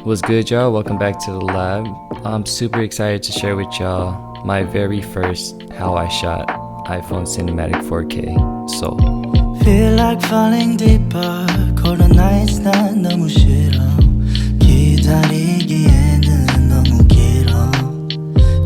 What's good, y'all? Welcome back to the lab. I'm super excited to share with y'all my very first how I shot iPhone Cinematic 4K Seoul. Feel like falling deeper. Cold nights 난 너무 싫어. 기다리기에는 너무 길어.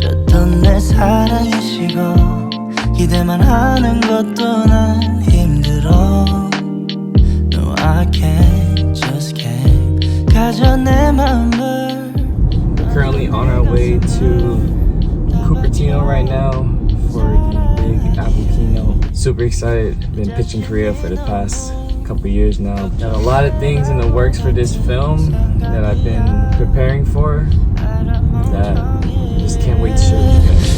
줬던 내 사랑이 식어. 기대만 하는 것도 난 힘들어. No, I can't, just can't. 가져 내 맘을. We're currently on our way to Cupertino right now for the big Apple keynote. Super excited. Been pitching Korea for the past couple years now. Got a lot of things in the works for this film that I've been preparing for that I just can't wait to share with you guys.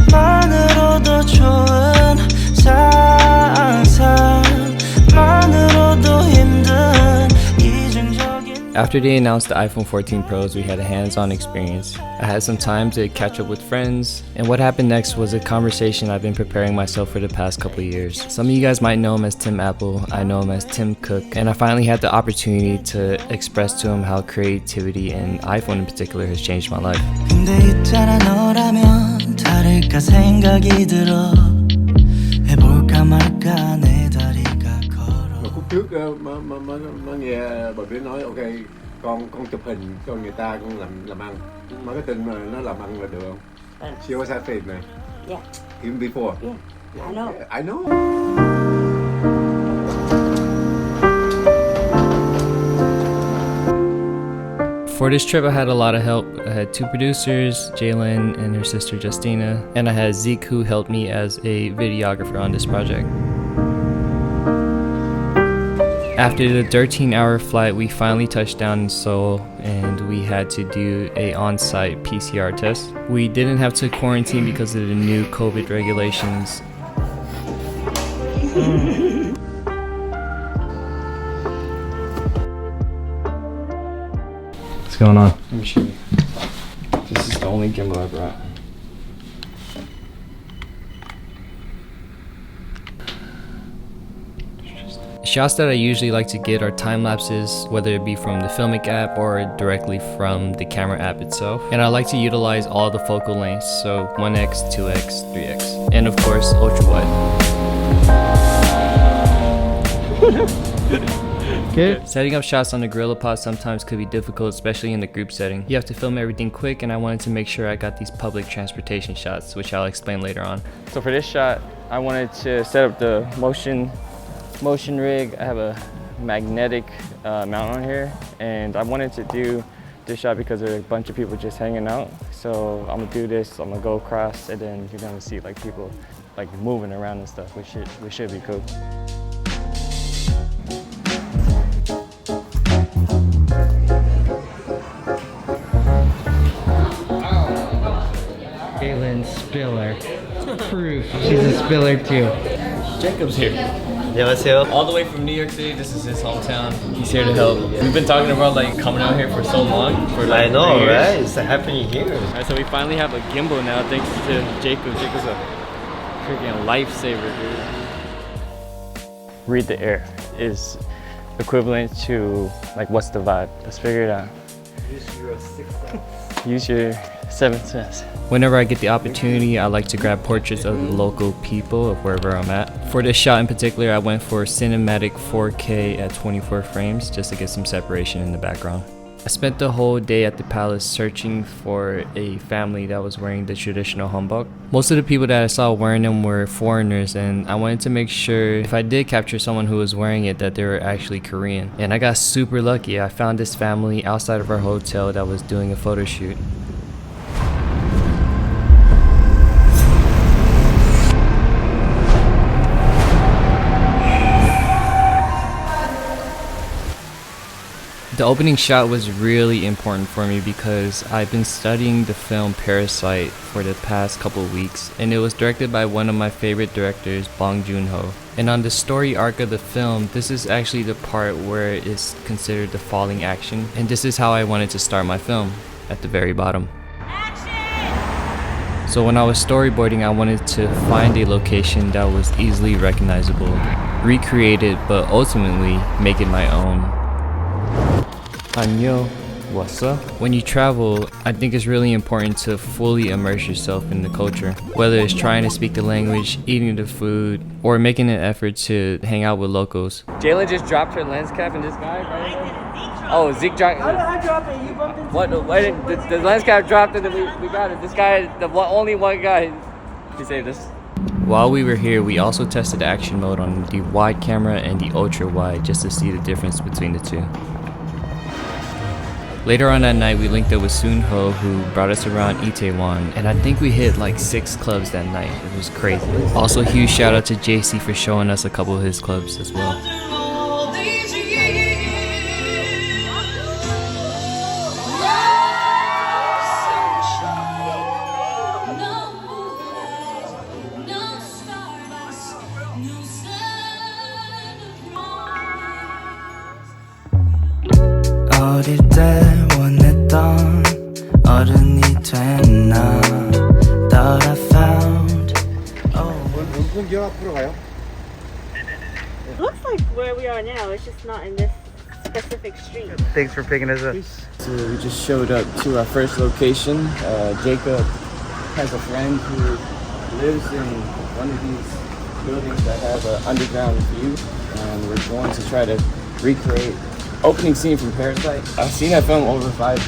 상상만으로도 좋은 상상만으로도 힘든 이중적인. After they announced the iPhone 14 Pros, we had a hands-on experience. I had some time to catch up with friends, and what happened next was a conversation I've been preparing myself for the past couple of years. Some of you guys might know him as Tim Apple, I know him as Tim Cook, and I finally had the opportunity to express to him how creativity and iPhone in particular has changed my life. 근데 있잖아 너라면 다를까 생각이 들어 해볼까 말까 내 다리가 걸어. Khúc trước mới nghe bà Tuyến nói ok con chụp hình cho người ta con làm ăn, marketing mà nó làm ăn là được không? She always had faith này. Yeah. Even before. Yeah. I know. I know. For this trip, I had a lot of help. I had two producers, JLINHH and her sister Justina, and I had Zeke who helped me as a videographer on this project. After the 13-hour flight, we finally touched down in Seoul and we had to do a on-site PCR test. We didn't have to quarantine because of the new COVID regulations. What's going on? Let me show you. This is the only gimbal I brought. Shots that I usually like to get are time lapses, whether it be from the Filmic app or directly from the camera app itself. And I like to utilize all the focal lengths, so 1x, 2x, 3x, and of course ultra wide. Good. Setting up shots on the GorillaPod sometimes could be difficult, especially in the group setting. You have to film everything quick, and I wanted to make sure I got these public transportation shots, which I'll explain later on. So for this shot, I wanted to set up the motion rig. I have a magnetic mount on here, and I wanted to do this shot because there are a bunch of people just hanging out. So I'm gonna do this, I'm gonna go across, and then you're gonna see like people like moving around and stuff, which should be cool. Kaylin's spiller. Proof she's a spiller too. Jacob's here. 안녕하세요. All the way from New York City. This is his hometown. He's here to help. We've been talking about like coming out here for so long. For like I know, 3 years. right? It's happening here. Alright, so we finally have a gimbal now thanks to Jacob. Jacob's a freaking lifesaver, dude. Read the air is equivalent to like what's the vibe? Let's figure it out. Use your sixth sense. Use your 7th sense. Whenever I get the opportunity, I like to grab portraits of the local people of wherever I'm at. For this shot in particular, I went for cinematic 4K at 24 frames just to get some separation in the background. I spent the whole day at the palace searching for a family that was wearing the traditional hanbok. Most of the people that I saw wearing them were foreigners, and I wanted to make sure if I did capture someone who was wearing it that they were actually Korean. And I got super lucky. I found this family outside of our hotel that was doing a photo shoot. The opening shot was really important for me because I've been studying the film Parasite for the past couple of weeks, and it was directed by one of my favorite directors, Bong Joon-ho. And on the story arc of the film, this is actually the part where it is considered the falling action, and this is how I wanted to start my film, at the very bottom. So when I was storyboarding, I wanted to find a location that was easily recognizable, recreate it, but ultimately make it my own. 안녕. What's up? When you travel, I think it's really important to fully immerse yourself in the culture. Whether it's trying to speak the language, eating the food, or making an effort to hang out with locals. Jalen just dropped her lens cap and this guy right here. Oh, Zeke dropped. How did I drop it? You bumped into what? The lens cap dropped and then we got it. This guy, only one guy, he saved us. While we were here, we also tested action mode on the wide camera and the ultra wide just to see the difference between the two. Later on that night, we linked up with Soon Ho, who brought us around Itaewon, and I think we hit like 6 clubs that night. It was crazy. Also, huge shout out to JC for showing us a couple of his clubs as well. 어릴 때 원했던 어른이 됐나 Thought I found 문풍경 앞으로 가요? Looks like where we are now, it's just not in this specific street. Thanks for picking us up. So we just showed up to our first location. Jacob has a friend who lives in one of these buildings that have an underground view, and we're going to try to recreate opening scene from Parasite. I've seen that film over five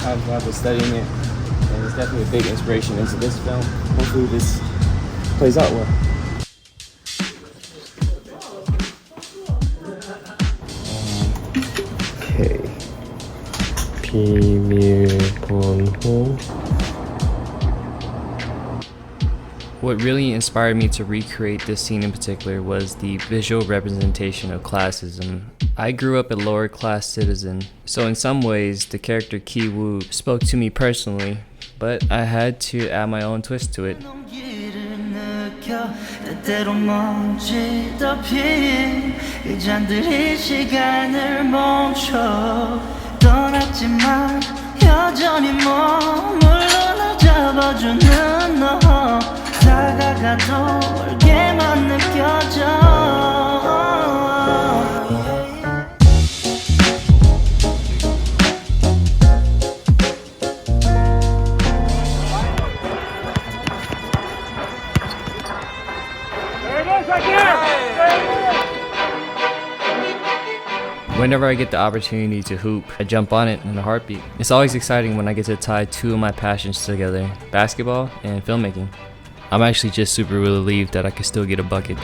times when I've been studying it, and it's definitely a big inspiration into this film. Hopefully this plays out well. Okay. 비밀번호. What really inspired me to recreate this scene in particular was the visual representation of classism. I grew up a lower class citizen, so in some ways the character Ki-woo spoke to me personally, but I had to add my own twist to it. 때때로 먼지 덮인 그 잔들이 시간을 멈춰 떠났지만 여전히 머물러 잡아주는 너 다가가도 멀게만 느껴져 Whenever I get the opportunity to hoop, I jump on it in a heartbeat. It's always exciting when I get to tie 2 of my passions together, basketball and filmmaking. I'm actually just super relieved that I could still get a bucket.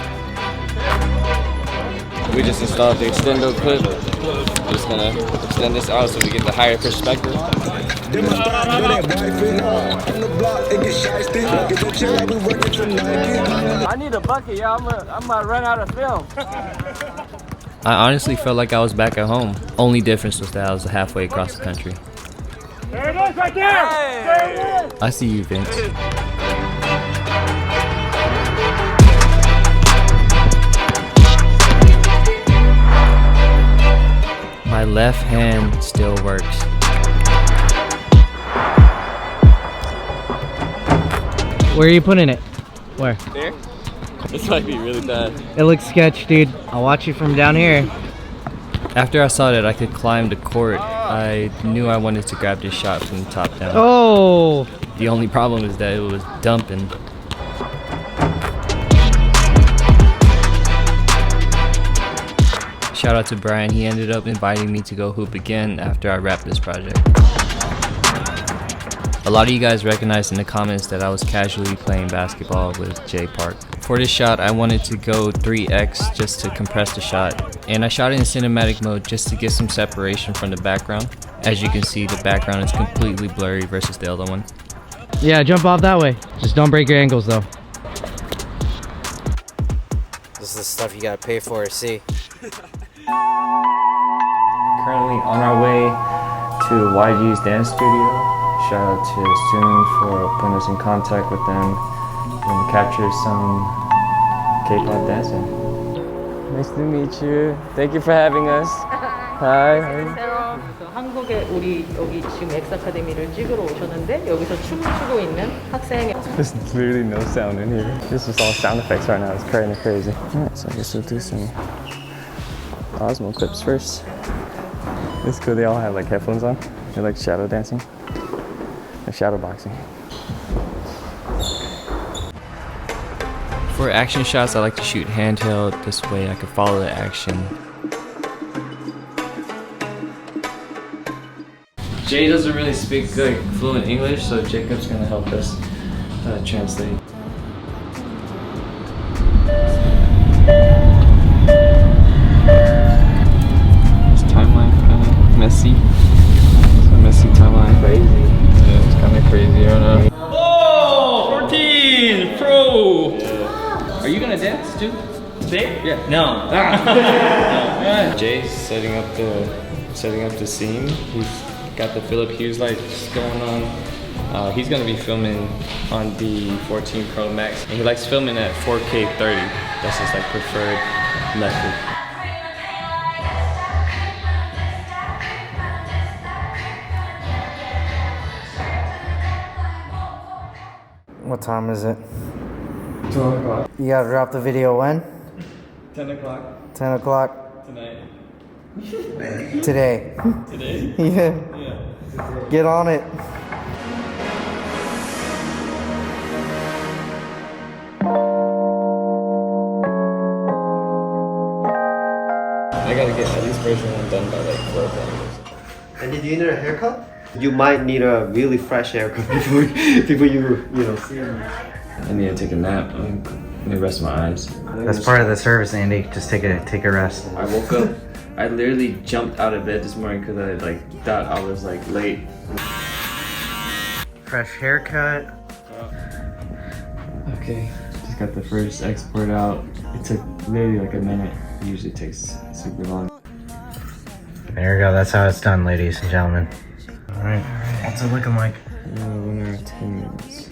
We just installed the extendo clip. We're just gonna extend this out so we get the higher perspective. I need a bucket, y'all. I'm gonna run out of film. I honestly felt like I was back at home. Only difference was that I was halfway across the country. There it is, right there! Hey. There it is! I see you, Vince. My left hand still works. Where are you putting it? Where? There? This might be really bad. It looks sketch, dude. I'll watch you from down here. After I saw that I could climb the court, I knew I wanted to grab this shot from the top down. Oh! The only problem is that it was dumping. Shout out to Brian, he ended up inviting me to go hoop again after I wrapped this project. A lot of you guys recognized in the comments that I was casually playing basketball with Jay Park. For this shot, I wanted to go 3x just to compress the shot, and I shot it in cinematic mode just to get some separation from the background. As you can see, the background is completely blurry versus the other one. Yeah, jump off that way. Just don't break your ankles though. This is the stuff you gotta pay for to see. Currently on our way to YG's dance studio. Shout out to Soon for putting us in contact with them and capture some K-pop dancing. Nice to meet you. Thank you for having us. Hi. 한국에 우리 여기 지금 엑스 아카데미를 찍으러 오셨는데 여기서 춤을 추고 있는 학생. There's literally no sound in here. This is all sound effects right now. It's kind of crazy. Alright, so I guess we'll do some Osmo clips first. It's cool. They all have like headphones on. They're like shadow dancing. Or shadow boxing. For action shots, I like to shoot handheld. This way I can follow the action. Jay doesn't really speak good fluent English, so Jacob's gonna help us translate. This timeline kind of messy. It's a messy timeline. Crazy. Yeah, it's kind of crazy. I don't know. Oh, 14 Pro. Are you gonna dance too? Today? Yeah. No. No. Jay's setting up the scene. He's got the Philip Hughes light just going on. He's gonna be filming on the 14 Pro Max, and he likes filming at 4K 30. That's his like preferred method. What time is it? 12 o'clock. You gotta drop the video when? 10 o'clock. 10 o'clock Tonight. today. Today? Yeah. Yeah. Get on it. I gotta get at least version 1 done by like 4 o'clock. And did you need a haircut? You might need a really fresh haircut before you see him. I need to take a nap. I need to rest my eyes. That's part of the service, Andy. Just take a rest. I woke up. I literally jumped out of bed this morning because I like thought I was like late. Fresh haircut. Okay, just got the first export out. It took literally like a minute. It usually takes super long. There you go. That's how it's done, ladies and gentlemen. All right. What's it looking like? 1 hour 10 minutes.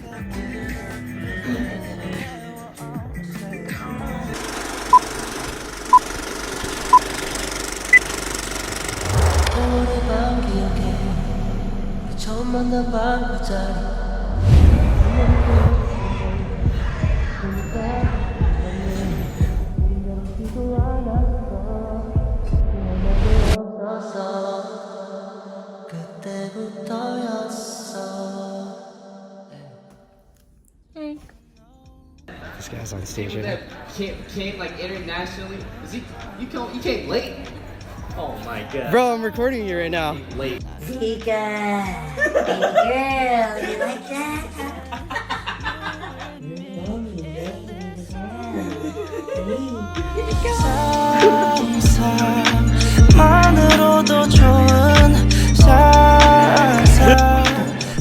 This guy's on stage right now. Came like internationally. You came late. Oh my god. Bro, I'm recording you right now. Late. Vika, baby girl, you like that?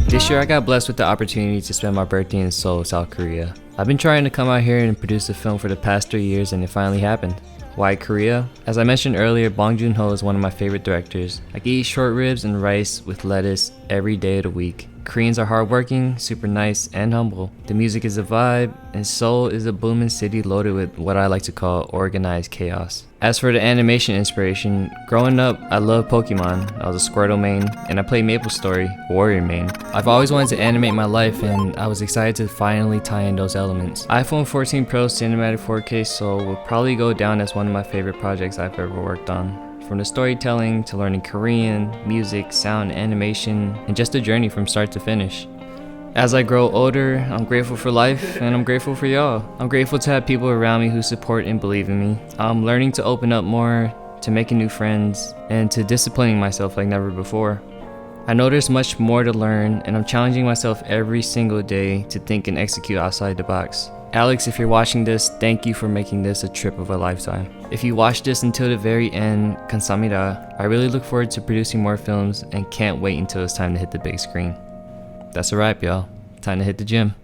This year I got blessed with the opportunity to spend my birthday in Seoul, South Korea. I've been trying to come out here and produce a film for the past 3 years, and it finally happened. Why Korea? As I mentioned earlier, Bong Joon-ho is one of my favorite directors. I can eat short ribs and rice with lettuce every day of the week. Koreans are hardworking, super nice, and humble. The music is a vibe, and Seoul is a booming city loaded with what I like to call organized chaos. As for the animation inspiration, growing up, I loved Pokemon. I was a Squirtle main, and I played MapleStory, Warrior main. I've always wanted to animate my life, and I was excited to finally tie in those elements. iPhone 14 Pro Cinematic 4K Seoul will probably go down as one of my favorite projects I've ever worked on. From the storytelling to learning Korean, music, sound, animation, and just a journey from start to finish. As I grow older, I'm grateful for life, and I'm grateful for y'all. I'm grateful to have people around me who support and believe in me. I'm learning to open up more, to making new friends, and to disciplining myself like never before. I know there's much more to learn, and I'm challenging myself every single day to think and execute outside the box. Alex, if you're watching this, thank you for making this a trip of a lifetime. If you watch this until the very end, 감사합니다. I really look forward to producing more films and can't wait until it's time to hit the big screen. That's a wrap, y'all. Time to hit the gym.